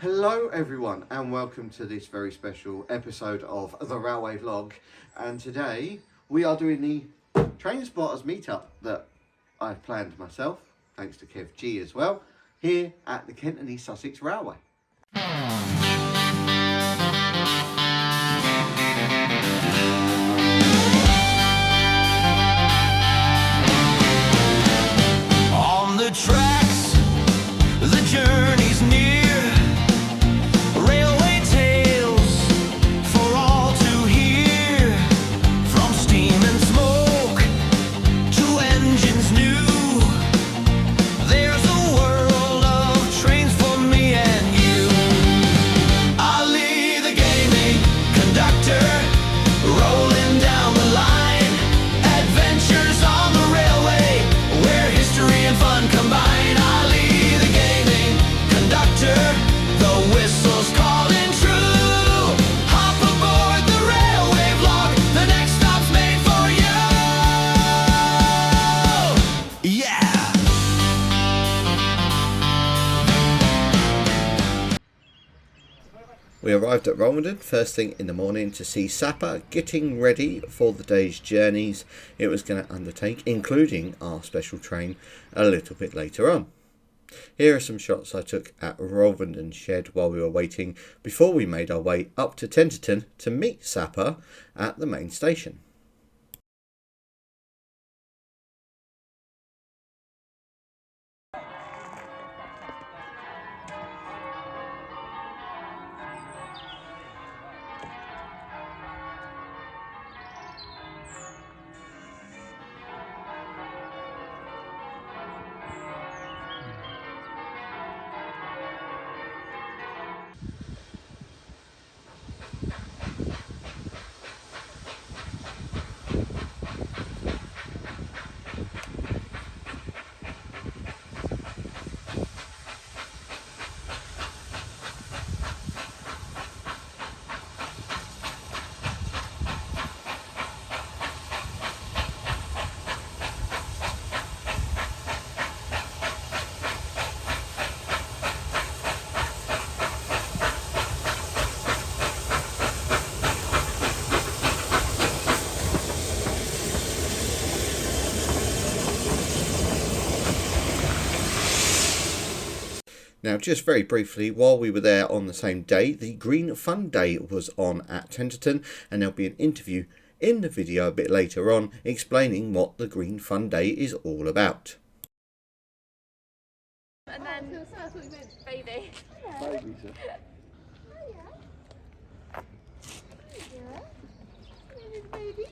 Hello everyone and welcome to this very special episode of the Railway Vlog, and today we are doing the Trainspotters meetup that I've planned myself, thanks to Kev G as well, here at the Kent and East Sussex Railway. On the tracks, the journey's near. Railway tales for all to hear. From steam and smoke to engines new, there's a world of trains for me and you. Ali the gaming conductor, rolling down the line. Adventures on the railway, where history and fun combine. Ali the gaming conductor, the whistle's calling true. Hop aboard the railway vlog, the next stop's made for you. Yeah! We arrived at Rolvenden first thing in the morning to see Sapper getting ready for the day's journeys it was going to undertake, including our special train a little bit later on. Here are some shots I took at Rolvenden shed while we were waiting before we made our way up to Tenterden to meet Sapper at the main station. Now, just very briefly, while we were there on the same day, the Green Fun Day was on at Tenterden, and there'll be an interview in the video a bit later on explaining what the Green Fun Day is all about. And then I thought you meant baby. Baby, sir. Baby.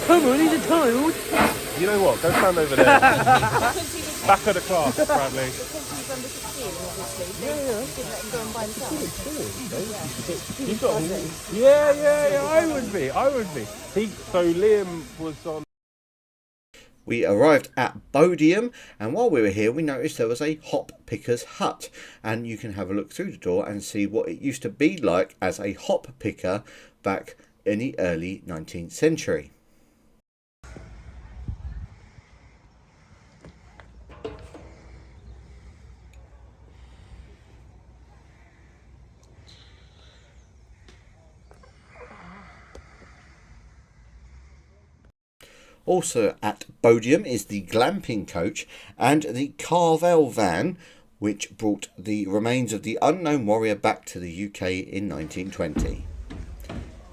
Come on, he's a child. You know what? Go stand over there. Back of the class, Bradley. He's under 16, obviously. Yeah. You didn't let him go and buy himself. You've got. Yeah. I would be. So Liam was on. We arrived at Bodiam, and while we were here we noticed there was a hop picker's hut, and you can have a look through the door and see what it used to be like as a hop picker back in the early 19th century. Also at Bodiam is the glamping coach and the Carvel van, which brought the remains of the unknown warrior back to the UK in 1920.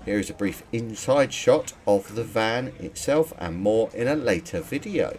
Here is a brief inside shot of the van itself and more in a later video.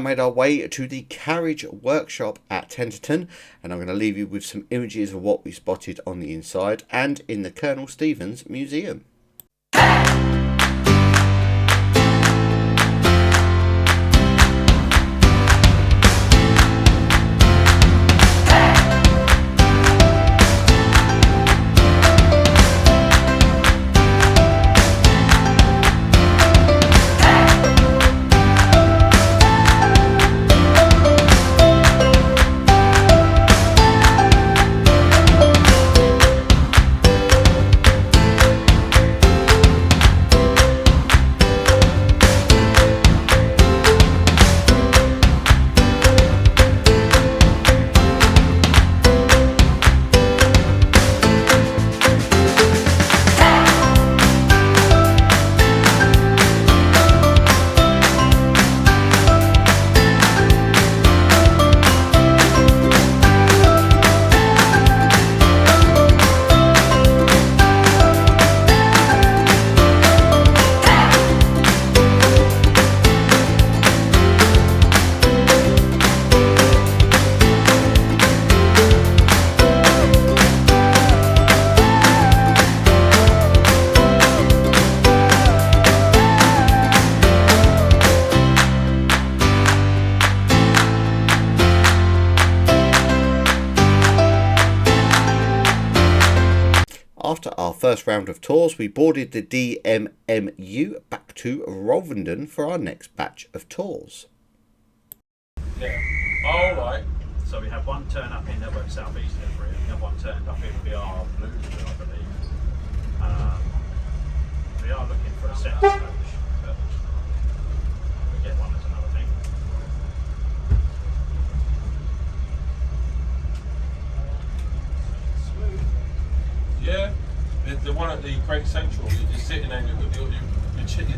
made our way to the carriage workshop at Tenterden, and I'm going to leave you with some images of what we spotted on the inside and in the Colonel Stevens Museum. After our first round of tours, we boarded the DMMU back to Rolvenden for our next batch of tours. Yeah. All right. So we have one turn up in Network South East Livery, and we have one turned up in VR Bluesville, I believe. We are looking for a centre coach, but we get one as another thing. Yeah. The one at the Great Central, you're just sitting there and your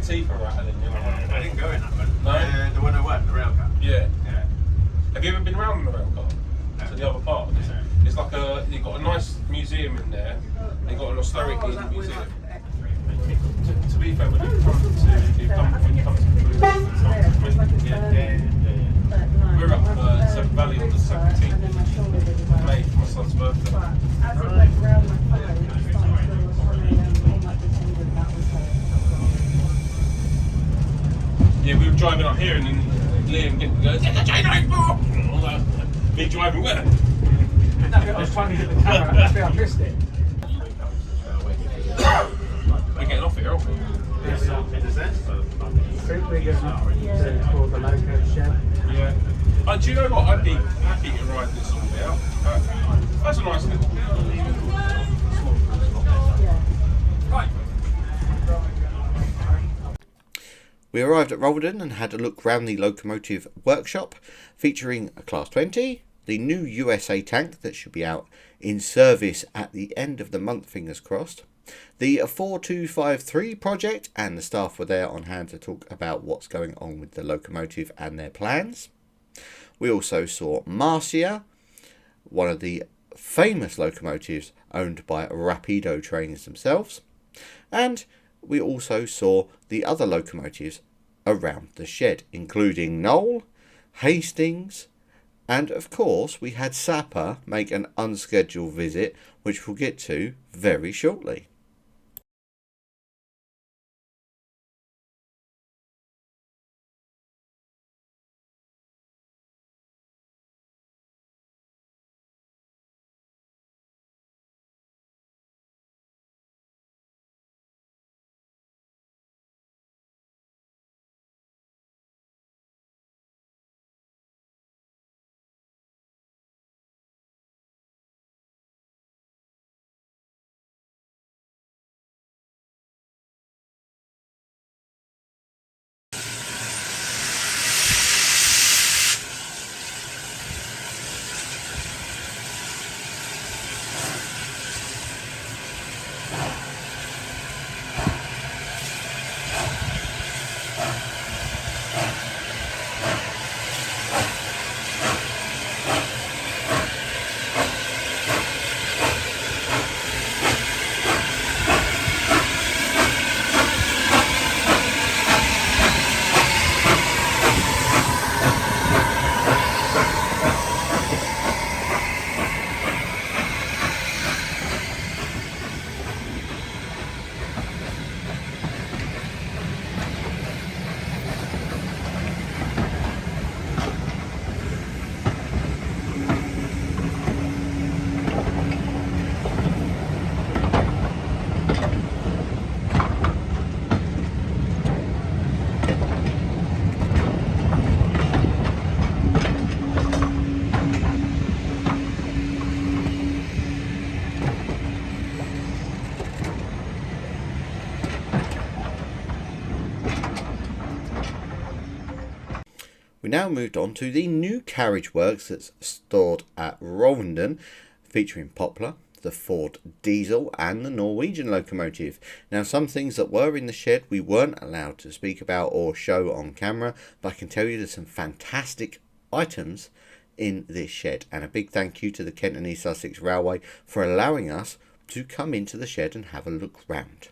teeth are rattling. You know? I didn't go in that one. No? The one I went, the rail car. Yeah. Yeah. Have you ever been around in the rail car? To the other part? No. It's like you've got a nice museum in there. They've got an historic museum. To be fair, when you come to we're up Severn Valley on the 17th of May for my son's birthday. As it went round my phone, it started to feel all like pretending that was her. Yeah, we were driving up here and then Liam goes, "Take the chain out, bro!" All that. Me driving where? I was trying to get the camera, that's why I missed it. We're getting off here, aren't we? Big enough for the loco shed. Yeah. Do you know what? I'd be happy to ride this all day out. That's a nice little. Right. We arrived at Rolvenden and had a look round the Locomotive workshop, featuring a Class 20, the new USA tank that should be out in service at the end of the month, fingers crossed, the 4253 project, and the staff were there on hand to talk about what's going on with the locomotive and their plans. We also saw Marcia, one of the famous locomotives owned by Rapido Trains themselves, and we also saw the other locomotives around the shed, including Knoll, Hastings, and of course we had Sapper make an unscheduled visit, which we'll get to very shortly. We now moved on to the new carriage works that's stored at Rolvenden, featuring Poplar, the Ford Diesel and the Norwegian Locomotive. Now, some things that were in the shed we weren't allowed to speak about or show on camera, but I can tell you there's some fantastic items in this shed, and a big thank you to the Kent and East Sussex Railway for allowing us to come into the shed and have a look round.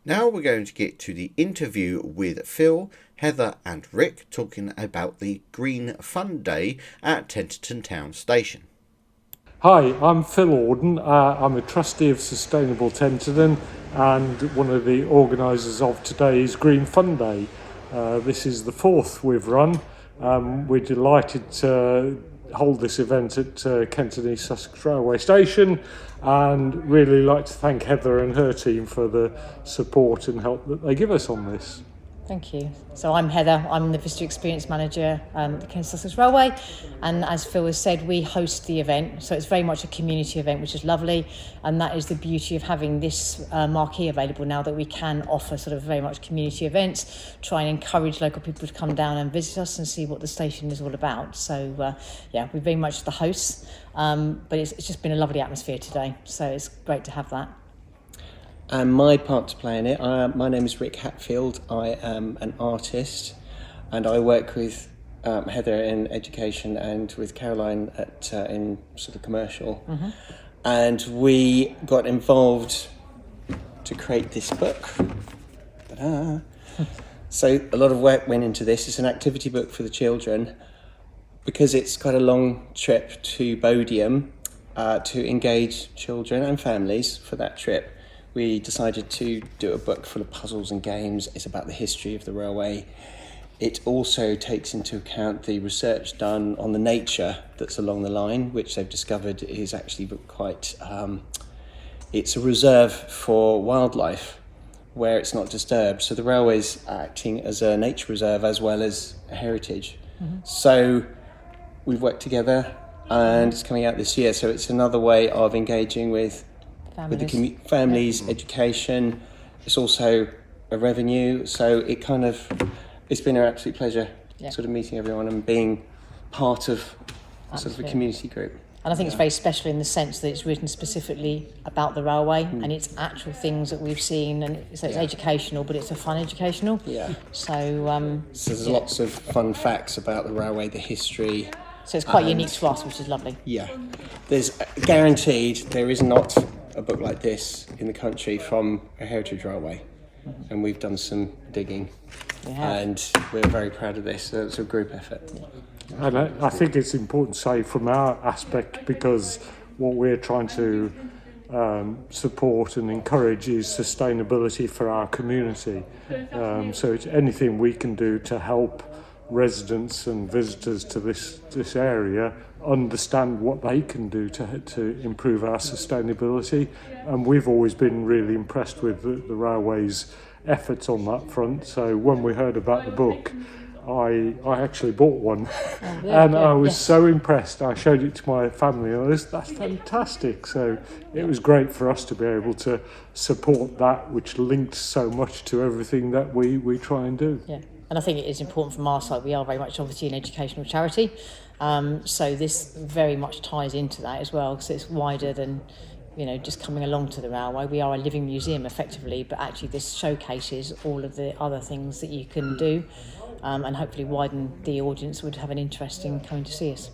Now we're going to get to the interview with Phil, Heather and Rick talking about the Green Fun Day at Tenterden Town Station. Hi, I'm Phil Auden. I'm a trustee of Sustainable Tenterden and one of the organisers of today's Green Fun Day. This is the fourth we've run. We're delighted to hold this event at Kent and East Sussex Railway Station, and really like to thank Heather and her team for the support and help that they give us on this. Thank you. So I'm Heather, I'm the Visitor Experience Manager at the Kent Sussex Railway, and as Phil has said, we host the event, so it's very much a community event, which is lovely, and that is the beauty of having this marquee available now, that we can offer sort of very much community events, try and encourage local people to come down and visit us and see what the station is all about. So yeah, we're very much the hosts, but it's just been a lovely atmosphere today, so it's great to have that. And my part to play in it, my name is Rick Hatfield. I am an artist, and I work with Heather in education and with Caroline in sort of commercial. Mm-hmm. And we got involved to create this book. Ta-da. So a lot of work went into this. It's an activity book for the children, because it's quite a long trip to Bodiam to engage children and families for that trip. We decided to do a book full of puzzles and games. It's about the history of the railway. It also takes into account the research done on the nature that's along the line, which they've discovered is actually quite... it's a reserve for wildlife where it's not disturbed. So the railway's acting as a nature reserve as well as a heritage. Mm-hmm. So we've worked together and it's coming out this year. So it's another way of engaging with the families, education. It's also a revenue. So it's been an absolute pleasure sort of meeting everyone and being part of sort of a community group. And I think it's very special in the sense that it's written specifically about the railway and it's actual things that we've seen, and so it's educational, but it's a fun educational. Yeah. So there's lots of fun facts about the railway, the history. So it's quite unique to us, which is lovely. Yeah. There's guaranteed there is not a book like this in the country from a heritage railway. And we've done some digging. And we're very proud of this. So it's a group effort. And I think it's important to say from our aspect, because what we're trying to support and encourage is sustainability for our community. So it's anything we can do to help residents and visitors to this area understand what they can do to improve our sustainability. And we've always been really impressed with the railway's efforts on that front. So when we heard about the book, I actually bought one, and I was so impressed. I showed it to my family, and that's fantastic. So it was great for us to be able to support that, which linked so much to everything that we try and do. Yeah, and I think it is important from our side. We are very much obviously an educational charity, so this very much ties into that as well, because it's wider than just coming along to the railway. We are a living museum effectively, but actually this showcases all of the other things that you can do. And hopefully widen the audience would have an interest in coming to see us.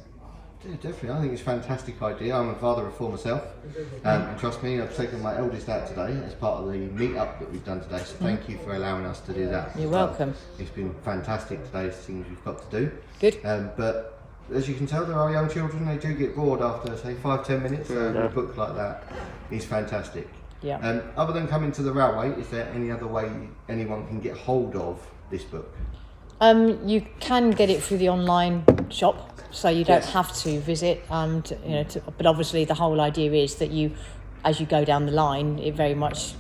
Yeah, definitely. I think it's a fantastic idea. I'm a father of four myself, and trust me, I've taken my eldest out today as part of the meetup that we've done today, so thank you for allowing us to do that. You're welcome. It's been fantastic today, the things we've got to do. Good. But as you can tell, there are young children, they do get bored after, say, 5-10 minutes. A book like that is fantastic. Yeah. Other than coming to the railway, is there any other way anyone can get hold of this book? You can get it through the online shop, so you don't have to visit. But obviously the whole idea is that as you go down the line, it very much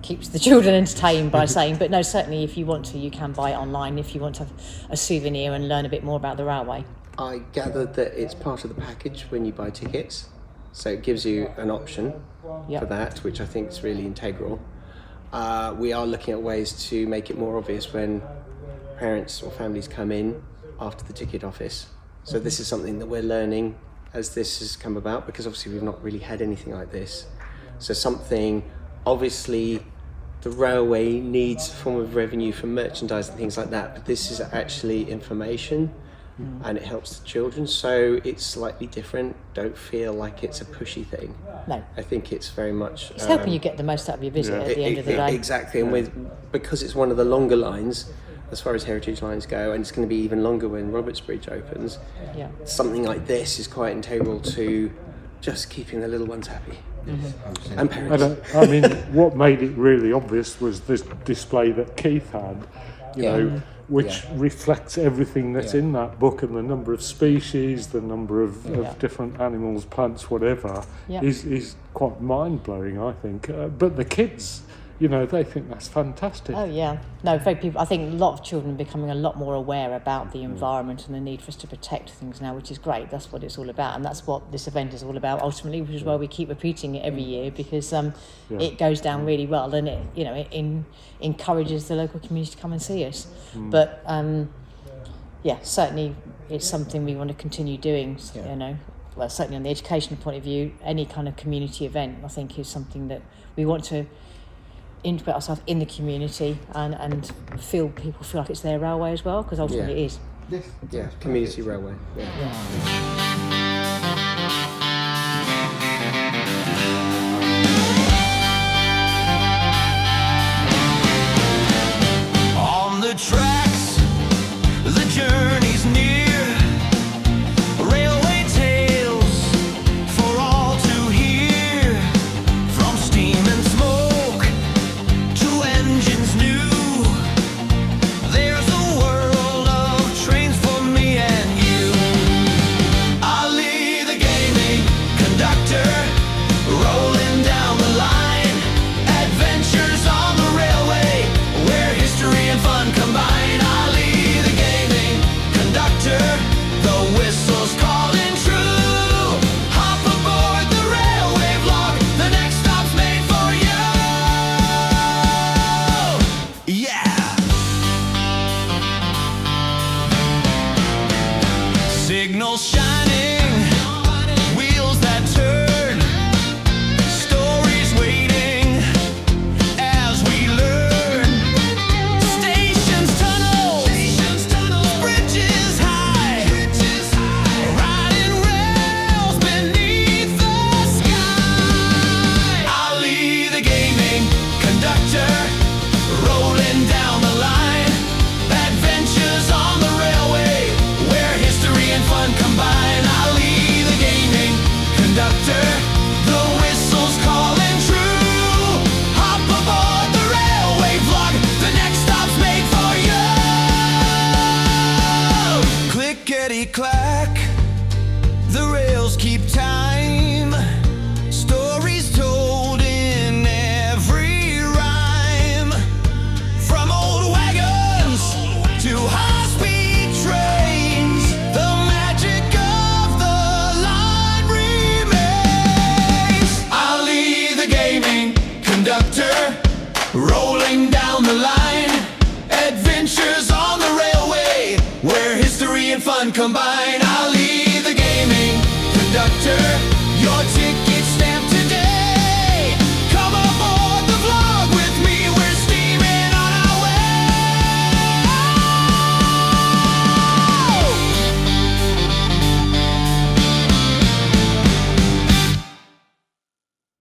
keeps the children entertained by saying. But no, certainly if you want to, you can buy it online if you want to have a souvenir and learn a bit more about the railway. I gathered that it's part of the package when you buy tickets, so it gives you an option for that, which I think is really integral. We are looking at ways to make it more obvious when parents or families come in after the ticket office. So this is something that we're learning as this has come about, because obviously we've not really had anything like this. So obviously the railway needs a form of revenue from merchandise and things like that, but this is actually information and it helps the children, so it's slightly different. Don't feel like it's a pushy thing. No. I think it's very much... It's helping you get the most out of your visit at the end of the day. Exactly, and because it's one of the longer lines, as far as heritage lines go, and it's going to be even longer when Robertsbridge opens, something like this is quite integral to just keeping the little ones happy. And parents. I mean, what made it really obvious was this display that Keith had, which reflects everything that's in that book, and the number of species, the number of different animals, plants, whatever, is quite mind-blowing, I think. But the kids, they think that's fantastic. Oh yeah, no, I think a lot of children are becoming a lot more aware about the environment and the need for us to protect things now, which is great. That's what it's all about, and that's what this event is all about ultimately, which is why we keep repeating it every year, because it goes down really well, and it encourages the local community to come and see us. But certainly it's something we want to continue doing. Well, certainly on the educational point of view, any kind of community event, I think, is something that we want to integrate ourselves in the community and people feel like it's their railway as well, because ultimately it is. Yes. Yeah, community railway. On the tracks, the journey's near. Railway tales for all to hear. From steam and smoke to engines new. There's a world of trains for me and you. Ali the gaming conductor, rolling down the line. Adventures on the railway, where history and fun combine. Ali the gaming conductor, the whistle's calling true. Hop aboard the railway vlog, the next stop's made for you. Yeah. wheels shining, wheels that turn, stories waiting as we learn. Stations, tunnels, bridges high, riding rails beneath the sky. Ali the gaming conductor, rolling down the line. Adventures on the railway, where history and fun combine. Ali the gaming conductor, the whistle's calling true. Hop aboard the railway vlog, the next stop's made for you. Clickety clack, the rails keep time. Stories told in every rhyme. From old wagons to high-speed trains, the magic of the line remains. Ali the gaming conductor, rolling down the line. Adventures on the railway, where history and fun combine.